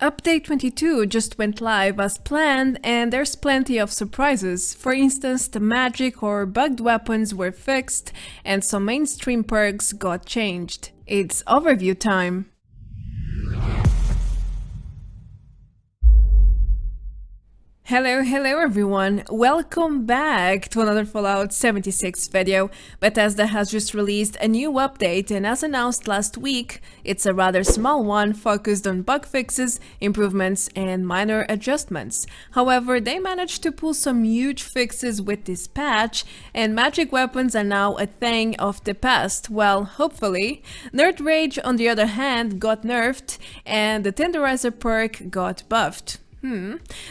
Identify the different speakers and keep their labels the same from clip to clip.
Speaker 1: Update 22 just went live as planned, and there's plenty of surprises. For instance, the magic or bugged weapons were fixed, and some mainstream perks got changed. It's overview time. Hello everyone, welcome back to another Fallout 76 video. Bethesda has just released a new update, and as announced last week, it's a rather small one focused on bug fixes, improvements and minor adjustments. However, they managed to pull some huge fixes with this patch, and magic weapons are now a thing of the past. Well, hopefully. Nerd Rage, on the other hand, got nerfed, and the Tenderizer perk got buffed.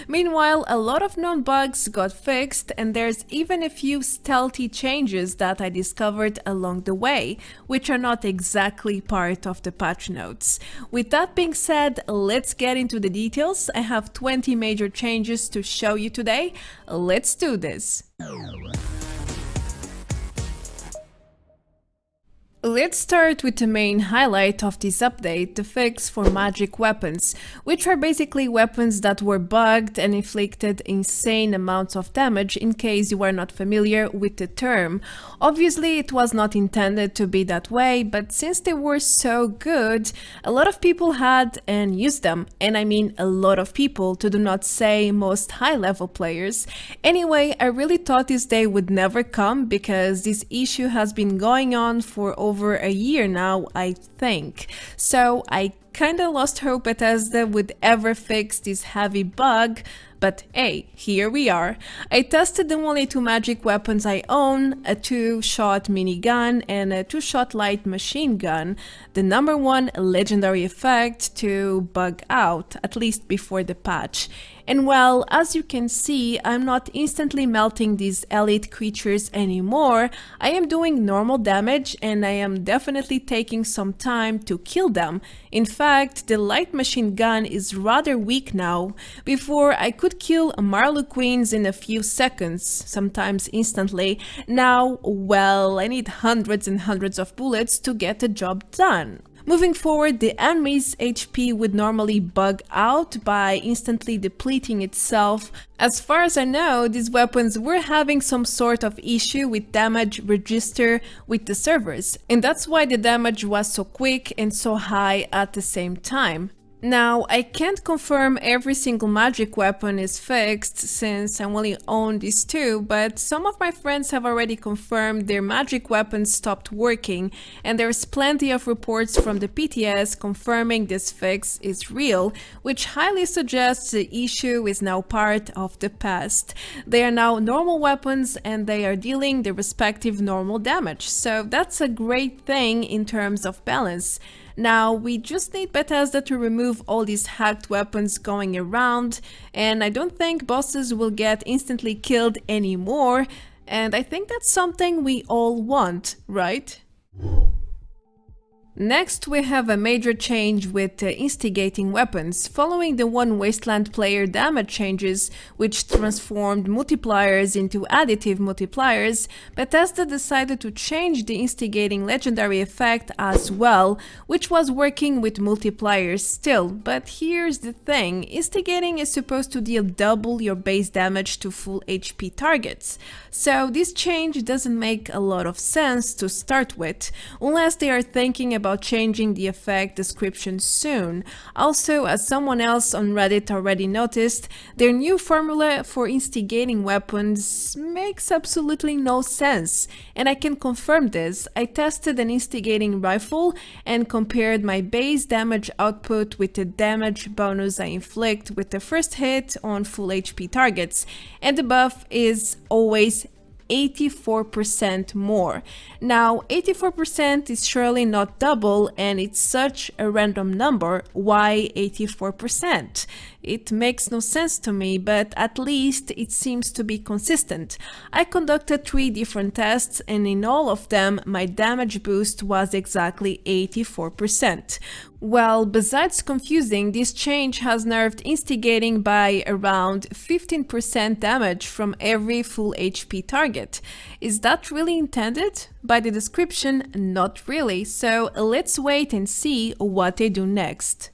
Speaker 1: Meanwhile, a lot of known bugs got fixed, and there's even a few stealthy changes that I discovered along the way, which are not exactly part of the patch notes. With that being said, let's get into the details. I have 20 major changes to show you today. Let's do this. Let's start with the main highlight of this update, the fix for magic weapons, which are basically weapons that were bugged and inflicted insane amounts of damage, in case you are not familiar with the term. Obviously, it was not intended to be that way, but since they were so good, a lot of people had and used them, and I mean a lot of people, to do not say most high-level players. Anyway, I really thought this day would never come, because this issue has been going on for over a year now, I think. So I kinda lost hope Bethesda would ever fix this heavy bug, but hey, here we are. I tested the only two magic weapons I own, a 2-shot minigun and a 2-shot light machine gun. The number one legendary effect to bug out, at least before the patch. And well, as you can see, I'm not instantly melting these elite creatures anymore. I am doing normal damage, and I am definitely taking some time to kill them. In fact, the light machine gun is rather weak now. Before, I could kill Marlequins in a few seconds, sometimes instantly. Now, well, I need hundreds and hundreds of bullets to get the job done. Moving forward, the enemy's HP would normally bug out by instantly depleting itself. As far as I know, these weapons were having some sort of issue with damage register with the servers, and that's why the damage was so quick and so high at the same time. Now, I can't confirm every single magic weapon is fixed, since I only own these two, but some of my friends have already confirmed their magic weapons stopped working, and there's plenty of reports from the PTS confirming this fix is real, which highly suggests the issue is now part of the past. They are now normal weapons, and they are dealing the respective normal damage, so that's a great thing in terms of balance. Now, we just need Bethesda to remove all these hacked weapons going around, and I don't think bosses will get instantly killed anymore, and I think that's something we all want, right? Next, we have a major change with instigating weapons. Following the one Wasteland player damage changes, which transformed multipliers into additive multipliers, Bethesda decided to change the instigating legendary effect as well, which was working with multipliers still. But here's the thing, instigating is supposed to deal double your base damage to full HP targets. So this change doesn't make a lot of sense to start with, unless they are thinking about changing the effect description soon. Also, as someone else on Reddit already noticed, their new formula for instigating weapons makes absolutely no sense, and I can confirm this. I tested an instigating rifle and compared my base damage output with the damage bonus I inflict with the first hit on full HP targets, and the buff is always 84% more. Now, 84% is surely not double, and it's such a random number. Why 84%? It makes no sense to me, but at least it seems to be consistent. I conducted 3 different tests, and in all of them my damage boost was exactly 84%. Well, besides confusing, this change has nerfed instigating by around 15% damage from every full HP target. Is that really intended? By the description, not really, so let's wait and see what they do next.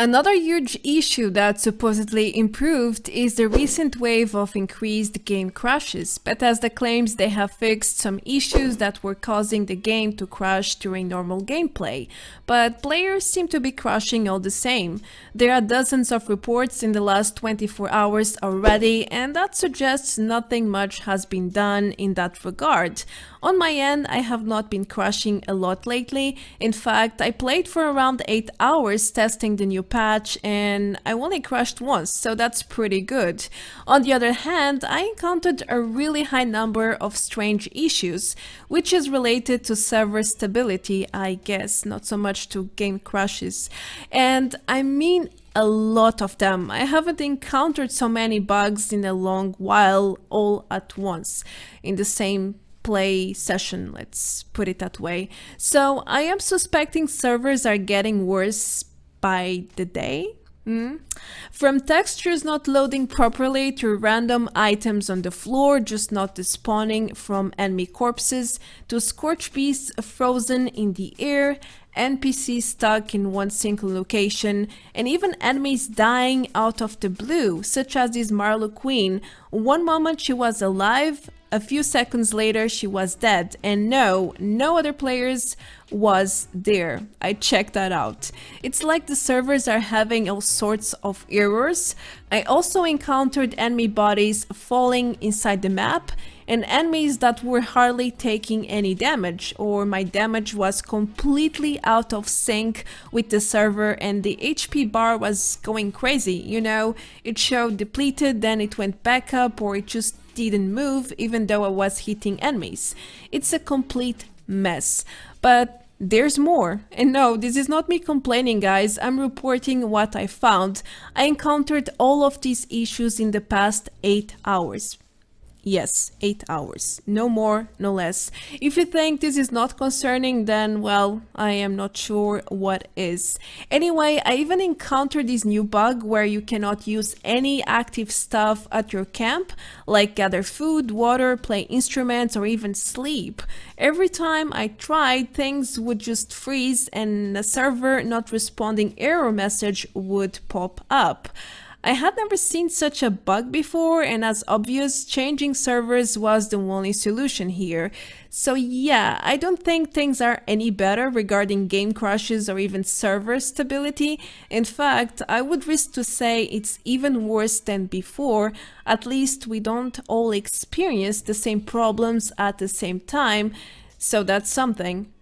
Speaker 1: Another huge issue that supposedly improved is the recent wave of increased game crashes. Bethesda claims they have fixed some issues that were causing the game to crash during normal gameplay, but players seem to be crashing all the same. There are dozens of reports in the last 24 hours already, and that suggests nothing much has been done in that regard. On my end, I have not been crashing a lot lately. In fact, I played for around 8 hours testing the new patch and I only crashed once, so that's pretty good. On the other hand, I encountered a really high number of strange issues, which is related to server stability, I guess, not so much to game crashes. And I mean a lot of them. I haven't encountered so many bugs in a long while all at once in the same play session, let's put it that way. So I am suspecting servers are getting worse by the day. From textures not loading properly to random items on the floor just not despawning from enemy corpses to scorched beasts frozen in the air, NPCs stuck in one single location, and even enemies dying out of the blue, such as this Marlowe Queen. One moment she was alive, a few seconds later she was dead, and no other players was there. I checked that out. It's like the servers are having all sorts of errors. I also encountered enemy bodies falling inside the map and enemies that were hardly taking any damage, or my damage was completely out of sync with the server and the HP bar was going crazy, you know, it showed depleted, then it went back up, or it just didn't move even though I was hitting enemies. It's a complete mess. But there's more. And no, this is not me complaining, guys. I'm reporting what I found. I encountered all of these issues in the past 8 hours. Yes, 8 hours. No more, no less. If you think this is not concerning, then, well, I am not sure what is. Anyway, I even encountered this new bug where you cannot use any active stuff at your camp, like gather food, water, play instruments, or even sleep. Every time I tried, things would just freeze and a server not responding error message would pop up. I had never seen such a bug before, and as obvious, changing servers was the only solution here. So yeah, I don't think things are any better regarding game crashes or even server stability. In fact, I would risk to say it's even worse than before. At least we don't all experience the same problems at the same time, so that's something.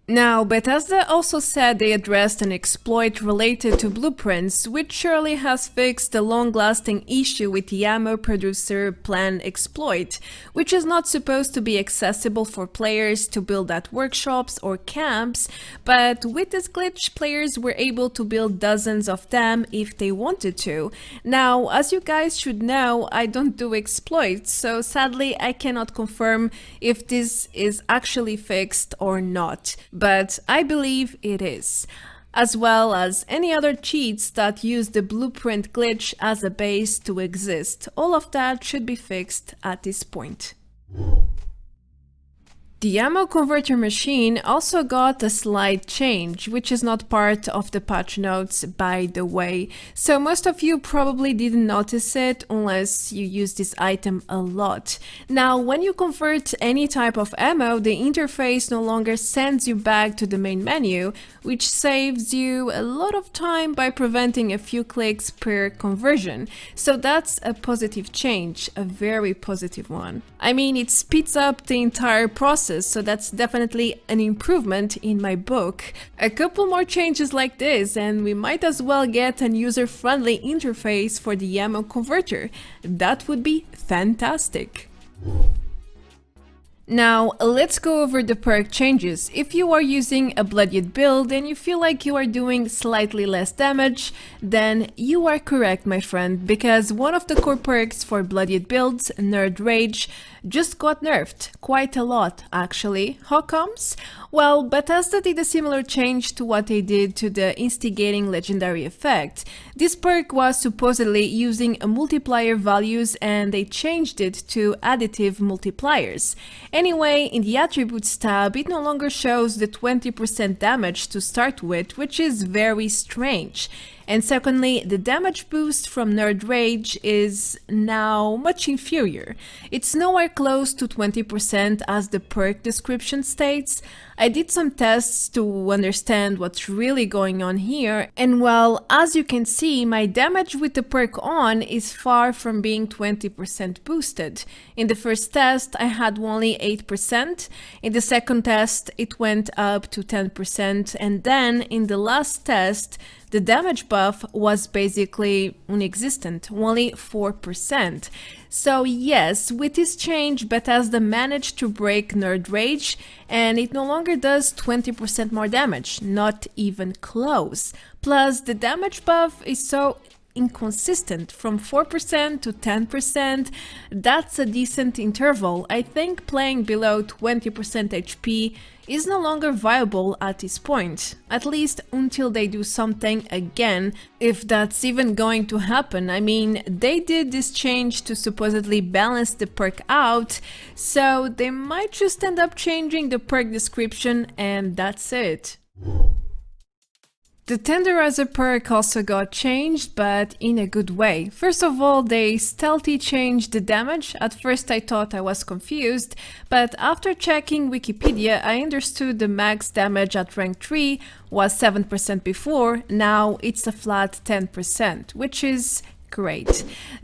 Speaker 1: Now, Bethesda also said they addressed an exploit related to blueprints, which surely has fixed the long-lasting issue with the ammo producer plan exploit, which is not supposed to be accessible for players to build at workshops or camps, but with this glitch, players were able to build dozens of them if they wanted to. Now, as you guys should know, I don't do exploits, so sadly I cannot confirm if this is actually fixed or not. But I believe it is, as well as any other cheats that use the blueprint glitch as a base to exist. All of that should be fixed at this point. The ammo converter machine also got a slight change, which is not part of the patch notes, by the way. So most of you probably didn't notice it unless you use this item a lot. Now, when you convert any type of ammo, the interface no longer sends you back to the main menu, which saves you a lot of time by preventing a few clicks per conversion. So that's a positive change, a very positive one. I mean, it speeds up the entire process, so that's definitely an improvement in my book. A couple more changes like this and we might as well get an user-friendly interface for the ammo converter. That would be fantastic. Now, let's go over the perk changes. If you are using a bloodied build and you feel like you are doing slightly less damage, then you are correct, my friend, because one of the core perks for bloodied builds, Nerd Rage, just got nerfed. Quite a lot, actually. How comes? Well, Bethesda did a similar change to what they did to the Instigating legendary effect. This perk was supposedly using a multiplier values and they changed it to additive multipliers. Anyway, in the attributes tab, it no longer shows the 20% damage to start with, which is very strange. And secondly, the damage boost from Nerd Rage is now much inferior. It's nowhere close to 20% as the perk description states. I did some tests to understand what's really going on here, and well, as you can see, my damage with the perk on is far from being 20% boosted. In the first test, I had only 8%, in the second test, it went up to 10%, and then in the last test, the damage buff was basically non-existent, only 4%. So yes, with this change, Bethesda managed to break Nerd Rage, and it no longer does 20% more damage, not even close. Plus, the damage buff is so inconsistent, from 4% to 10%, that's a decent interval. I think playing below 20% HP is no longer viable at this point, at least until they do something again, if that's even going to happen. I mean, they did this change to supposedly balance the perk out, so they might just end up changing the perk description and that's it. The Tenderizer perk also got changed, but in a good way. First of all, they stealthy changed the damage. At first I thought I was confused, but after checking Wikipedia I understood the max damage at rank 3 was 7% before, now it's a flat 10%, which is great.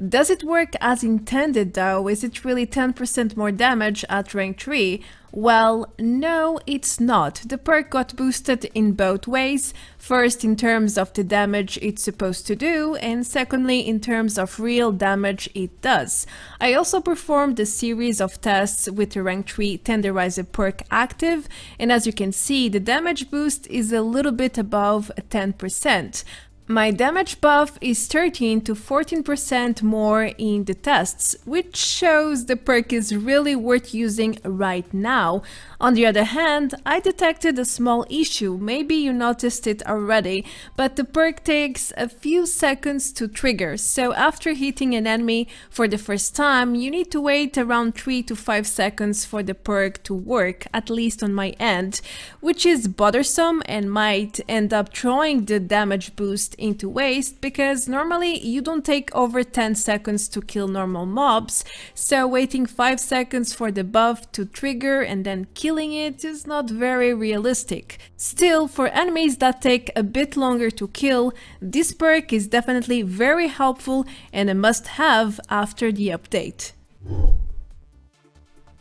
Speaker 1: Does it work as intended though? Is it really 10% more damage at rank 3? Well, no, it's not. The perk got boosted in both ways. First, in terms of the damage it's supposed to do, and secondly, in terms of real damage it does. I also performed a series of tests with the rank 3 Tenderizer perk active, and as you can see, the damage boost is a little bit above 10%. My damage buff is 13 to 14% more in the tests, which shows the perk is really worth using right now. On the other hand, I detected a small issue, maybe you noticed it already, but the perk takes a few seconds to trigger, so after hitting an enemy for the first time, you need to wait around 3 to 5 seconds for the perk to work, at least on my end, which is bothersome and might end up throwing the damage boost into waste, because normally you don't take over 10 seconds to kill normal mobs, so waiting 5 seconds for the buff to trigger and then killing it is not very realistic. Still, for enemies that take a bit longer to kill, this perk is definitely very helpful and a must-have after the update.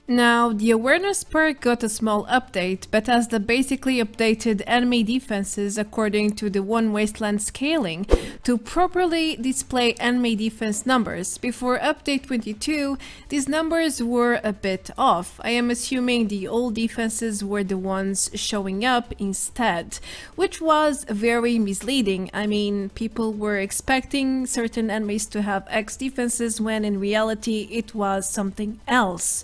Speaker 1: Now, the awareness perk got a small update, Bethesda basically updated enemy defenses according to the One Wasteland scaling to properly display enemy defense numbers. Before update 22, these numbers were a bit off. I am assuming the old defenses were the ones showing up instead, which was very misleading. I mean, people were expecting certain enemies to have X defenses when in reality it was something else.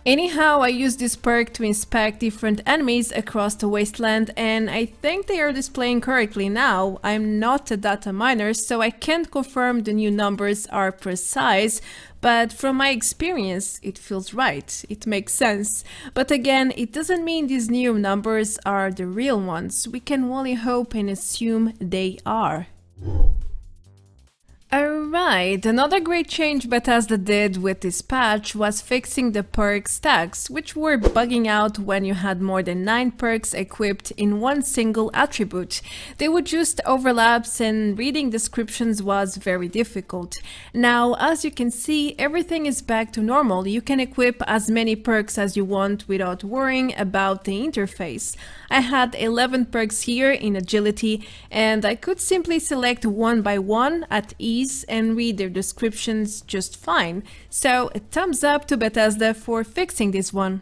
Speaker 1: Anyhow, I used this perk to inspect different enemies across the wasteland, and I think they are displaying correctly now. I'm not a data miner, so I can't confirm the new numbers are precise, but from my experience, it feels right. It makes sense. But again, it doesn't mean these new numbers are the real ones. We can only hope and assume they are. Alright, another great change Bethesda did with this patch was fixing the perk stacks, which were bugging out when you had more than 9 perks equipped in one single attribute. They would just overlaps and reading descriptions was very difficult. Now, as you can see, everything is back to normal. You can equip as many perks as you want without worrying about the interface. I had 11 perks here in agility, and I could simply select one by one at ease and read their descriptions just fine. So a thumbs up to Bethesda for fixing this one.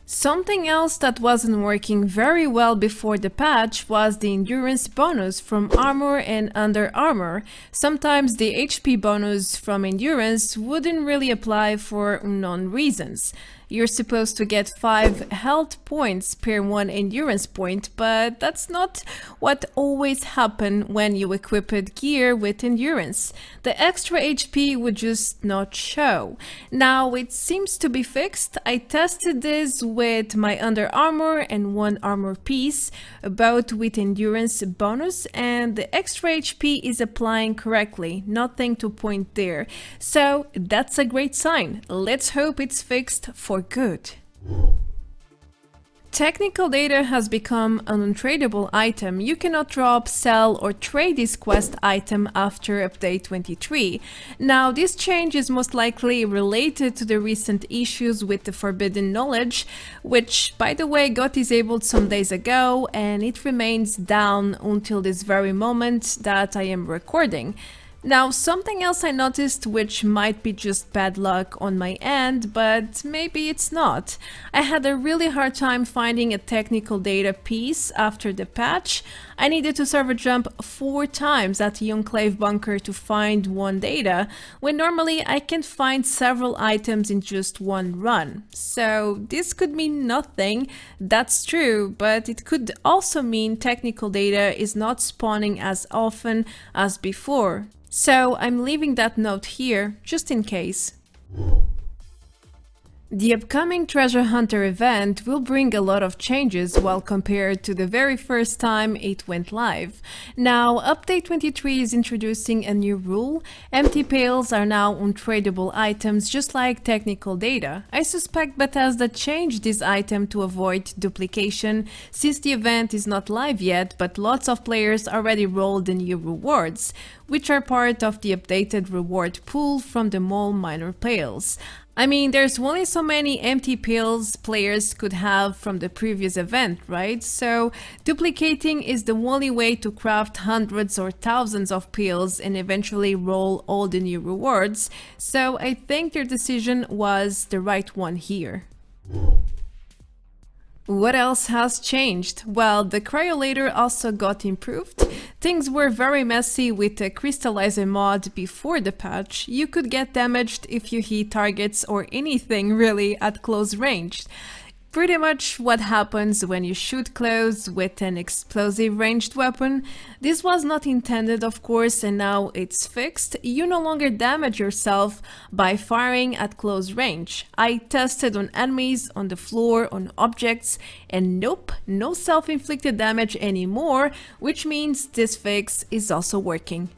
Speaker 1: Something else that wasn't working very well before the patch was the endurance bonus from armor and under armor. Sometimes the HP bonus from endurance wouldn't really apply for unknown reasons. You're supposed to get 5 health points per 1 endurance point, but that's not what always happens when you equip gear with endurance. The extra HP would just not show. Now it seems to be fixed. I tested this with my under armor and 1 armor piece, both with endurance bonus, and the extra HP is applying correctly. Nothing to point there. So that's a great sign. Let's hope it's fixed for good. Technical data has become an untradable item. You cannot drop, sell, or trade this quest item after update 23. Now, this change is most likely related to the recent issues with the forbidden knowledge, which, by the way, got disabled some days ago, and it remains down until this very moment that I am recording. Now, something else I noticed, which might be just bad luck on my end, but maybe it's not. I had a really hard time finding a technical data piece after the patch. I needed to server jump 4 times at the Enclave bunker to find one data, when normally I can find several items in just one run. So this could mean nothing, that's true, but it could also mean technical data is not spawning as often as before. So I'm leaving that note here, just in case. The upcoming Treasure Hunter event will bring a lot of changes while compared to the very first time it went live. Now, Update 23 is introducing a new rule. Empty pails are now untradable items, just like technical data. I suspect Bethesda changed this item to avoid duplication, since the event is not live yet, but lots of players already rolled the new rewards, which are part of the updated reward pool from the mole minor pails. I mean, there's only so many empty pails players could have from the previous event, right? So duplicating is the only way to craft hundreds or thousands of pails and eventually roll all the new rewards. So I think their decision was the right one here. What else has changed? Well, the Cryolator also got improved. Things were very messy with the Crystalizer mod before the patch. You could get damaged if you hit targets or anything really at close range. Pretty much what happens when you shoot close with an explosive ranged weapon. This was not intended, of course, and now it's fixed. You no longer damage yourself by firing at close range. I tested on enemies, on the floor, on objects, and nope, no self-inflicted damage anymore, which means this fix is also working.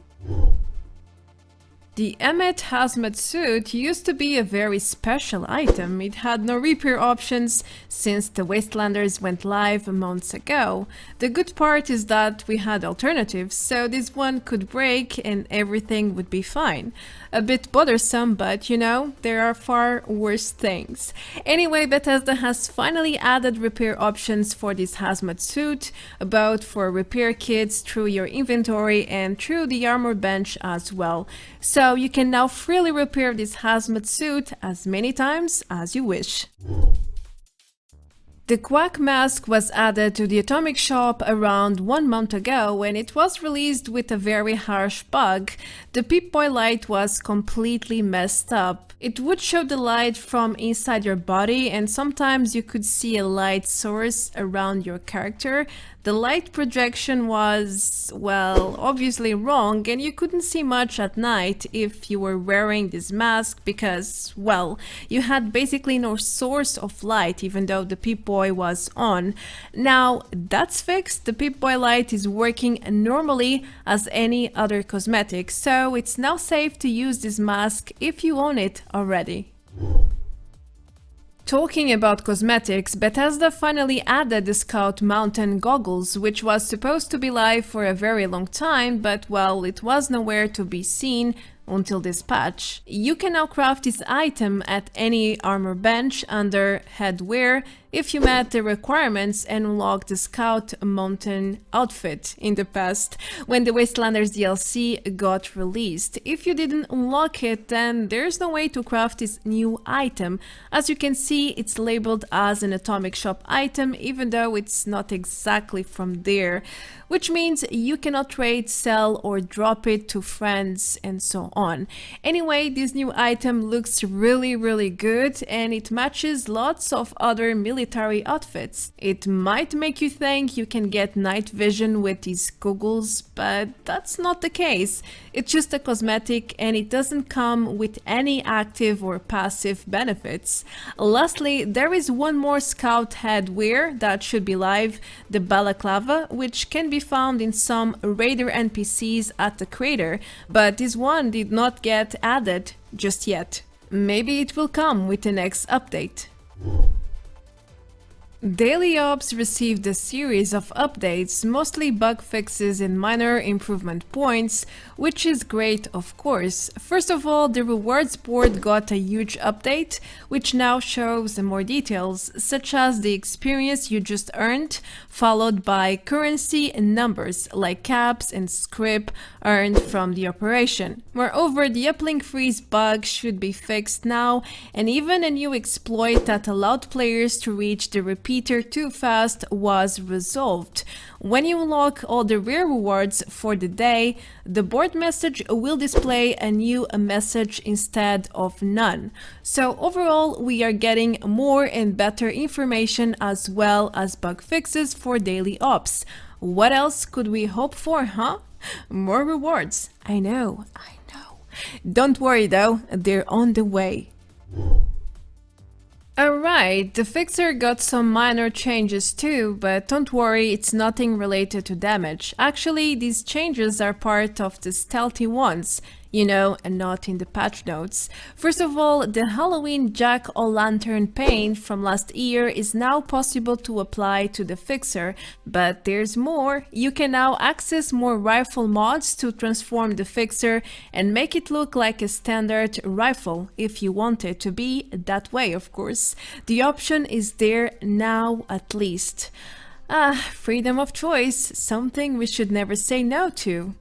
Speaker 1: The Emmet Hazmat suit used to be a very special item. It had no repair options since the Wastelanders went live months ago. The good part is that we had alternatives, so this one could break and everything would be fine. A bit bothersome, but you know, there are far worse things. Anyway, Bethesda has finally added repair options for this Hazmat suit, both for repair kits through your inventory and through the armor bench as well. So you can now freely repair this Hazmat suit as many times as you wish. The Quack mask was added to the Atomic Shop around 1 month ago, and it was released with a very harsh bug. The Pip-Boy light was completely messed up. It would show the light from inside your body, and sometimes you could see a light source around your character. The light projection was, well, obviously wrong, and you couldn't see much at night if you were wearing this mask because, well, you had basically no source of light even though the Pip-Boy was on. Now, that's fixed. The Pip-Boy light is working normally as any other cosmetic, so it's now safe to use this mask if you own it already. Talking about cosmetics, Bethesda finally added the Scout Mountain goggles, which was supposed to be live for a very long time, but well, it was nowhere to be seen until this patch. You can now craft this item at any armor bench under headwear if you met the requirements and unlocked the Scout Mountain outfit in the past when the Wastelanders DLC got released. If you didn't unlock it, then there's no way to craft this new item. As you can see, it's labeled as an Atomic Shop item even though it's not exactly from there, which means you cannot trade, sell or drop it to friends and so on. Anyway, this new item looks really good and it matches lots of other military outfits. It might make you think you can get night vision with these goggles, but that's not the case. It's just a cosmetic and it doesn't come with any active or passive benefits. Lastly, there is one more scout headwear that should be live, the balaclava, which can be found in some raider NPCs at the crater, but this one did not get added just yet. Maybe it will come with the next update. Daily Ops received a series of updates, mostly bug fixes and minor improvement points, which is great of course. First of all, the rewards board got a huge update, which now shows more details, such as the experience you just earned, followed by currency and numbers, like caps and scrip earned from the operation. Moreover, the uplink freeze bug should be fixed now, and even a new exploit that allowed players to reach the repeater too fast was resolved. When you unlock all the rare rewards for the day, the board message will display a new message instead of none. So overall, we are getting more and better information as well as bug fixes for daily ops. What else could we hope for, huh? More rewards. I know. Don't worry though, they're on the way. Alright, the fixer got some minor changes too, but don't worry, it's nothing related to damage. Actually, these changes are part of the stealthy ones, you know, and not in the patch notes. First of all, the Halloween Jack-o'-lantern paint from last year is now possible to apply to the fixer, but there's more. You can now access more rifle mods to transform the fixer and make it look like a standard rifle, if you want it to be that way, of course. The option is there now at least. Freedom of choice, something we should never say no to.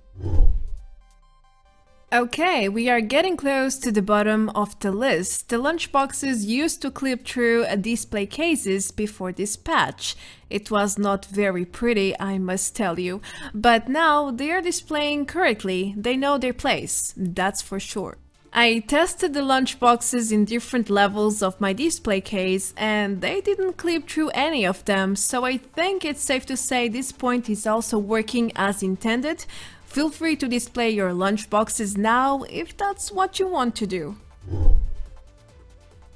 Speaker 1: Okay, we are getting close to the bottom of the list. The lunchboxes used to clip through display cases before this patch. It was not very pretty, I must tell you, but now they are displaying correctly. They know their place, that's for sure. I tested the lunchboxes in different levels of my display case and they didn't clip through any of them, so I think it's safe to say this point is also working as intended. Feel free to display your lunchboxes now if that's what you want to do.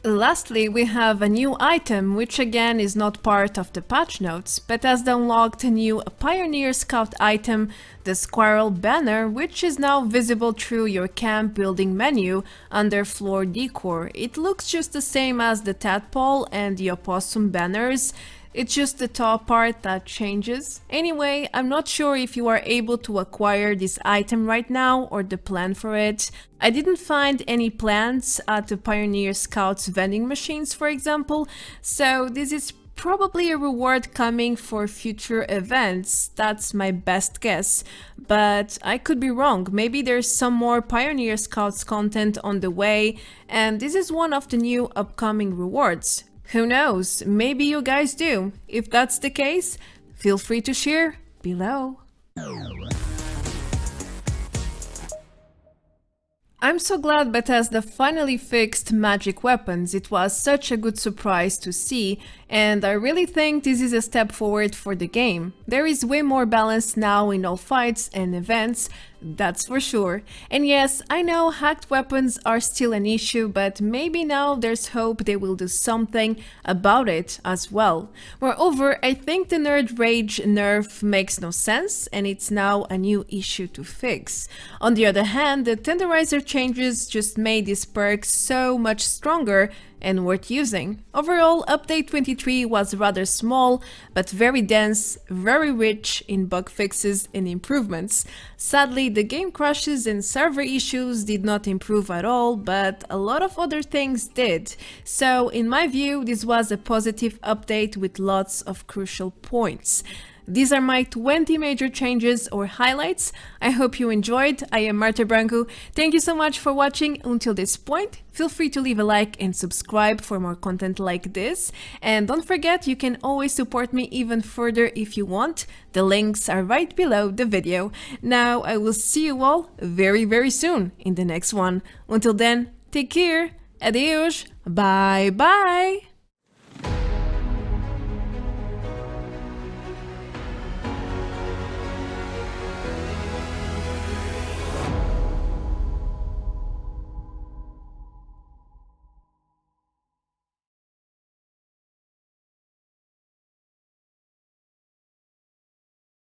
Speaker 1: Lastly, we have a new item, which again is not part of the patch notes, but has unlocked a new Pioneer Scout item, the Squirrel banner, which is now visible through your camp building menu under floor decor. It looks just the same as the tadpole and the opossum banners. It's just the top part that changes. Anyway, I'm not sure if you are able to acquire this item right now or the plan for it. I didn't find any plans at the Pioneer Scouts vending machines, for example, so this is probably a reward coming for future events. That's my best guess, but I could be wrong. Maybe there's some more Pioneer Scouts content on the way, and this is one of the new upcoming rewards. Who knows, maybe you guys do. If that's the case, feel free to share below. I'm so glad Bethesda finally fixed magic weapons. It was such a good surprise to see, and I really think this is a step forward for the game. There is way more balance now in all fights and events, that's for sure. And yes, I know hacked weapons are still an issue, but maybe now there's hope they will do something about it as well. Moreover, I think the Nerd Rage nerf makes no sense, and it's now a new issue to fix. On the other hand, the Tenderizer changes just made this perk so much stronger and worth using. Overall, update 23 was rather small, but very dense, very rich in bug fixes and improvements. Sadly, the game crashes and server issues did not improve at all, but a lot of other things did. So in my view, this was a positive update with lots of crucial points. These are my 20 major changes or highlights. I hope you enjoyed. I am Marta Branco. Thank you so much for watching until this point. Feel free to leave a like and subscribe for more content like this. And don't forget, you can always support me even further if you want. The links are right below the video. Now I will see you all very soon in the next one. Until then, take care. Adeus. Bye bye.